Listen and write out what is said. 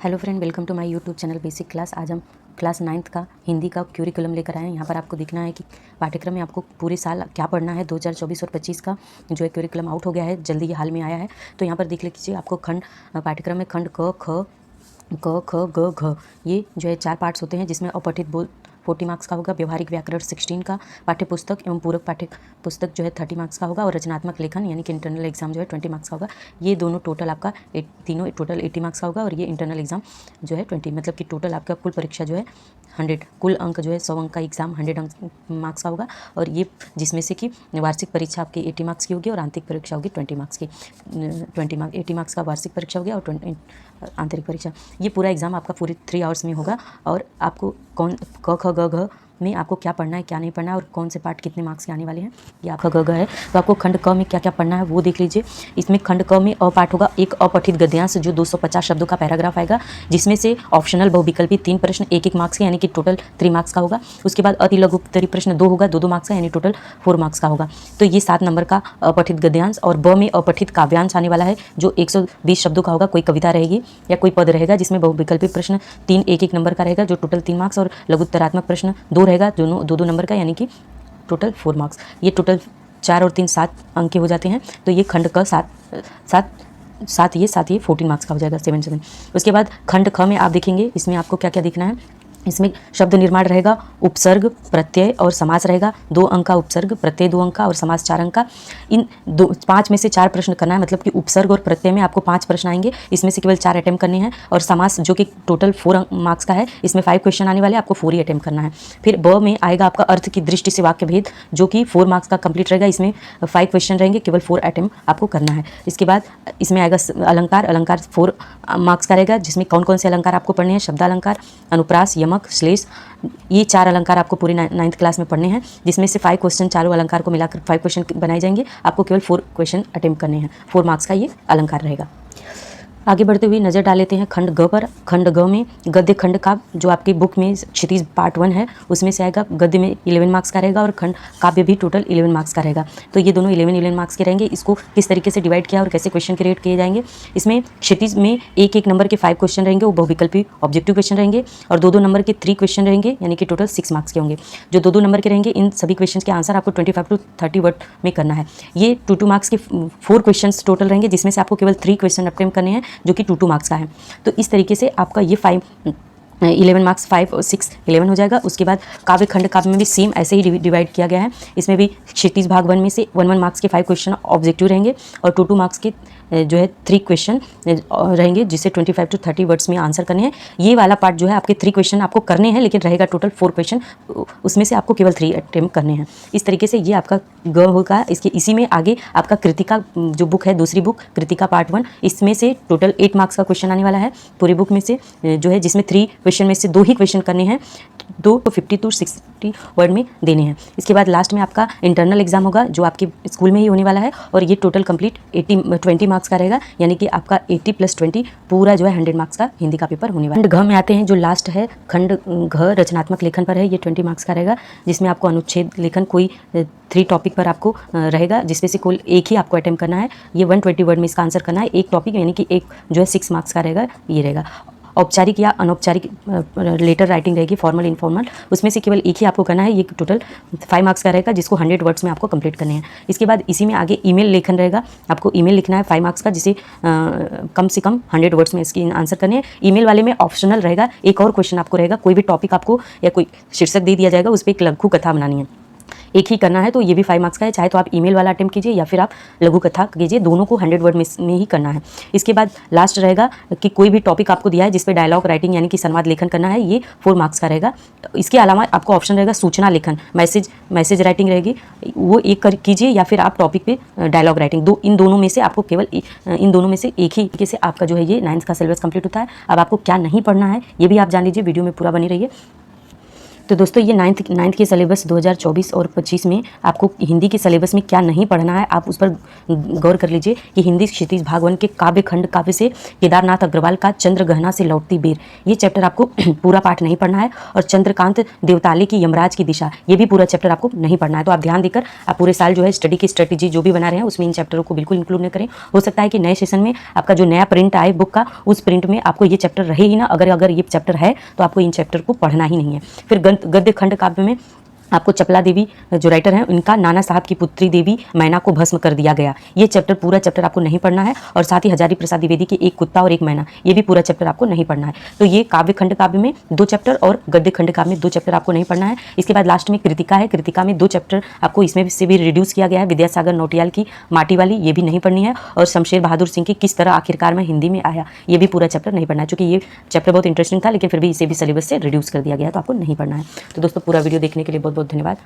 Hello friend, welcome to my YouTube channel basic class. आज हम class 9th का हिंदी का क्यूरिकुलम लेकर आए हैं। यहाँ पर आपको देखना है कि पाठ्यक्रम में आपको पूरे साल क्या पढ़ना है। 2024 और 25 का जो है क्यूरिकुलम आउट हो गया है, जल्दी ही हाल में आया है। तो यहाँ पर देख लीजिए, आपको खंड पाठ्यक्रम में खंड क ख ग घ ये जो है 4 पार्ट्स होते हैं, जिसमें अपठित बोध 40 मार्क्स का होगा, व्यवहारिक व्याकरण 16 का, पाठ्य पुस्तक एवं पूरक पाठ्य पुस्तक जो है 30 मार्क्स का होगा, और रचनात्मक लेखन यानी कि इंटरनल एग्जाम जो है 20 मार्क्स का होगा। ये दोनों टोटल आपका तीनों टोटल 80 मार्क्स का होगा, और ये इंटरनल एग्जाम जो है 20, मतलब कि टोटल आपका कुल परीक्षा जो है 100, कुल अंक जो है 100 अंक का एग्जाम 100 अंक मार्क्स का होगा। और ये जिसमें से कि वार्षिक परीक्षा आपकी 80 मार्क्स की होगी और आंतरिक परीक्षा होगी 20 मार्क्स की। 80 मार्क्स का वार्षिक परीक्षा हो गया और 20 आंतरिक परीक्षा। ये पूरा एग्जाम आपका पूरे 3 आवर्स में होगा। और आपको कौन क ख ग घ में आपको क्या पढ़ना है, क्या नहीं पढ़ना है, और कौन से पार्ट कितने मार्क्स के आने वाले हैं, ये आपका ग घ है। तो आपको खंड क में क्या क्या पढ़ना है वो देख लीजिए। इसमें खंड क में अ पार्ट होगा, एक अपठित गद्यांश जो 250 शब्दों का पैराग्राफ आएगा, जिसमें से ऑप्शनल बहुविकल्पी 3 प्रश्न 1-1 मार्क्स के यानी कि टोटल 3 मार्क्स का होगा। उसके बाद अति लघु उत्तरीय प्रश्न 2 होगा, 2-2 मार्क्स का यानी टोटल 4 मार्क्स का होगा। तो ये 7 नंबर का अपठित गद्यांश। और ब में अपठित काव्यांश आने वाला है, जो 120 शब्दों का होगा। कोई कविता रहेगी या कोई पद रहेगा, जिसमें बहुविकल्पी प्रश्न 3 1-1 नंबर का रहेगा, जो टोटल 3 मार्क्स, और लघुत्तरात्मक प्रश्न 2 रहेगा, दोनों 2-2 नंबर का, यानी कि टोटल 4 मार्क्स। ये टोटल 4 और 3 7 अंक के हो जाते हैं। तो ये खंड का 7 ये 14 मार्क्स का हो जाएगा, 7। उसके बाद खंड ख में आप देखेंगे, इसमें आपको क्या क्या देखना है। इसमें शब्द निर्माण रहेगा, उपसर्ग, प्रत्यय और समास रहेगा। 2 अंक का उपसर्ग, प्रत्यय 2 अंक का, और समास 4 अंक का। इन 5 में से 4 प्रश्न करना है, मतलब कि उपसर्ग और प्रत्यय में आपको 5 प्रश्न आएंगे, इसमें से केवल 4 अटेम्प्ट करने हैं। और समास जो कि टोटल 4 मार्क्स का है, इसमें 5 क्वेश्चन आने वाले, आपको 4 ही अटेम्प्ट करना है। फिर ब में आएगा आपका अर्थ की दृष्टि से वाक्य भेद, जो कि 4 मार्क्स का कंप्लीट रहेगा। इसमें 5 क्वेश्चन रहेंगे, केवल 4 अटेम्प्ट आपको करना है। इसके बाद इसमें आएगा अलंकार 4 मार्क्स का रहेगा, जिसमें कौन कौन से अलंकार आपको पढ़ने हैं। शब्दालंकार, अनुप्रास, यमक, श्लेष, ये 4 अलंकार आपको पूरी 9th क्लास में पढ़ने हैं, जिसमें से 5 क्वेश्चन चारों अलंकार को मिलाकर 5 क्वेश्चन बनाए जाएंगे। आपको केवल 4 क्वेश्चन अटेम्प्ट करने हैं। 4 मार्क्स का ये अलंकार रहेगा। आगे बढ़ते हुए नज़र डाल लेते हैं खंड ग पर। खंड ग में गद्य खंड का जो आपकी बुक में क्षितिज पार्ट 1 है, उसमें से आएगा। गद्य में 11 मार्क्स का रहेगा, और खंड काव्य भी टोटल 11 मार्क्स का रहेगा। तो ये दोनों 11 मार्क्स के रहेंगे। इसको किस तरीके से डिवाइड किया और कैसे क्वेश्चन क्रिएट किए जाएंगे। इसमें क्षितिज में 1-1 नंबर के 5 क्वेश्चन रहेंगे, वो बहुविकल्पी ऑब्जेक्टिव क्वेश्चन रहेंगे। और 2-2 नंबर के 3 क्वेश्चन रहेंगे, यानी कि टोटल 6 मार्क्स के होंगे। जो 2-2 नंबर के रहेंगे, इन सभी क्वेश्चन के आंसर आपको 25 to 30 वर्ड में करना है। ये 2-2 मार्क्स के 4 क्वेश्चन टोटल रहेंगे, जिसमें से आपको केवल 3 क्वेश्चन अटेम्प्ट करने हैं, जो कि 2-2 मार्क्स का है। तो इस तरीके से आपका ये 11 मार्क्स 5 और 6 11 हो जाएगा। उसके बाद काव्य खंड काव्य में भी सेम ऐसे ही डिवाइड किया गया है। इसमें भी क्षितिज भाग 1 में से 1-1 मार्क्स के 5 क्वेश्चन ऑब्जेक्टिव रहेंगे, और 2-2 मार्क्स के जो है 3 क्वेश्चन रहेंगे, जिसे 25 to 30 वर्ड्स में आंसर करने हैं। ये वाला पार्ट जो है आपके 3 क्वेश्चन आपको करने हैं, लेकिन रहेगा टोटल 4 क्वेश्चन, उसमें से आपको केवल 3 अटेम्प्ट करने हैं। इस तरीके से ये आपका ग होगा। इसी में आगे आपका कृतिका जो बुक है, दूसरी बुक कृतिका पार्ट 1, इसमें से टोटल 8 मार्क्स का क्वेश्चन आने वाला है पूरी बुक में से, जो है जिसमें 3 क्वेश्चन में से 2 ही क्वेश्चन करने हैं, 2 तो 50 to 60 वर्ड में देने हैं। इसके बाद लास्ट में आपका इंटरनल एग्जाम होगा, जो आपके स्कूल में ही होने वाला है, और ये टोटल कंप्लीट 20 मार्क्स का रहेगा, यानी कि आपका 80 + 20 पूरा जो है 100 मार्क्स का हिंदी का पेपर होने वाला है। खंड घ में आते हैं, जो लास्ट है खंड घ रचनात्मक लेखन पर है। ये 20 मार्क्स का रहेगा, जिसमें आपको अनुच्छेद लेखन कोई 3 टॉपिक पर आपको रहेगा, जिसमें से कुल एक ही आपको अटेम्प्ट करना है। ये 120 वर्ड में इसका आंसर करना है, एक टॉपिक, यानी कि एक जो है 6 मार्क्स का रहेगा, ये रहेगा। औपचारिक या अनौपचारिक लेटर राइटिंग रहेगी, फॉर्मल इनफॉर्मल, उसमें से केवल एक ही आपको करना है। ये टोटल 5 मार्क्स का रहेगा, जिसको 100 वर्ड्स में आपको कंप्लीट करने हैं। इसके बाद इसी में आगे ईमेल लेखन रहेगा, आपको ईमेल लिखना है 5 मार्क्स का, जिसे कम से कम 100 वर्ड्स में इसकी आंसर करने हैं। ईमेल वाले में ऑप्शनल रहेगा, एक और क्वेश्चन आपको रहेगा, कोई भी टॉपिक आपको या कोई शीर्षक दे दिया जाएगा, उस पर एक लघु कथा बनानी है, एक ही करना है। तो ये भी 5 मार्क्स का है, चाहे तो आप ईमेल वाला अटेम्प्ट कीजिए या फिर आप लघु कथा कीजिए, दोनों को 100 वर्ड में ही करना है। इसके बाद लास्ट रहेगा कि कोई भी टॉपिक आपको दिया है, जिस पे डायलॉग राइटिंग यानी कि संवाद लेखन करना है, ये 4 मार्क्स का रहेगा। इसके अलावा आपको ऑप्शन रहेगा सूचना लेखन, मैसेज राइटिंग रहेगी, वो एक कीजिए, या फिर आप टॉपिक पे डायलॉग राइटिंग, इन दोनों में से आपको केवल इन दोनों में से एक ही तरीके से आपका जो है ये 9th का सिलेबस कंप्लीट होता है। अब आपको क्या नहीं पढ़ना है, ये भी आप जान लीजिए, वीडियो में पूरा बनी रहिए। तो दोस्तों ये नाइन्थ के सिलेबस 2024 और 25 में आपको हिंदी के सिलेबस में क्या नहीं पढ़ना है, आप उस पर गौर कर लीजिए कि हिंदी क्षितिज भाग 1 के काव्य खंड काव्य से केदारनाथ अग्रवाल का चंद्र गहना से लौटती बेर, ये चैप्टर आपको पूरा पाठ नहीं पढ़ना है। और चंद्रकांत देवताले की यमराज की दिशा, ये भी पूरा चैप्टर आपको नहीं पढ़ना है। तो आप ध्यान देकर आप पूरे साल जो है स्टडी की स्ट्रेटेजी जो भी बना रहे हैं उसमें इन चैप्टरों को बिल्कुल इंक्लूड न करें। हो सकता है कि नए सेशन में आपका जो नया प्रिंट आए बुक का, उस प्रिंट में आपको ये चैप्टर रहे ही ना। अगर ये चैप्टर है तो आपको इन चैप्टर को पढ़ना ही नहीं है। फिर गद्य खंड काव्य में आपको चपला देवी जो राइटर हैं उनका नाना साहब की पुत्री देवी मैना को भस्म कर दिया गया, ये चैप्टर पूरा चैप्टर आपको नहीं पढ़ना है। और साथ ही हजारी प्रसाद द्विवेदी के एक कुत्ता और एक मैना, ये भी पूरा चैप्टर आपको नहीं पढ़ना है। तो ये काव्य खंड काव्य में 2 चैप्टर और गद्य खंड काव्य में 2 चैप्टर आपको नहीं पढ़ना है। इसके बाद लास्ट में कृतिका है, कृतिका में 2 चैप्टर आपको इसमें से भी रिड्यूस किया गया है। विद्यासागर नौटियाल की माटी वाली, ये भी नहीं पढ़नी है। और शमशेर बहादुर सिंह की किस तरह आखिरकार में हिंदी में आया, ये भी पूरा चैप्टर नहीं पढ़ना है। चूँकि ये चैप्टर बहुत इंटरेस्टिंग था लेकिन फिर भी इसे भी सिलेबस से रिड्यूस कर दिया गया, तो आपको नहीं पढ़ना है। तो दोस्तों पूरा वीडियो देखने के लिए बहुत बहुत धन्यवाद।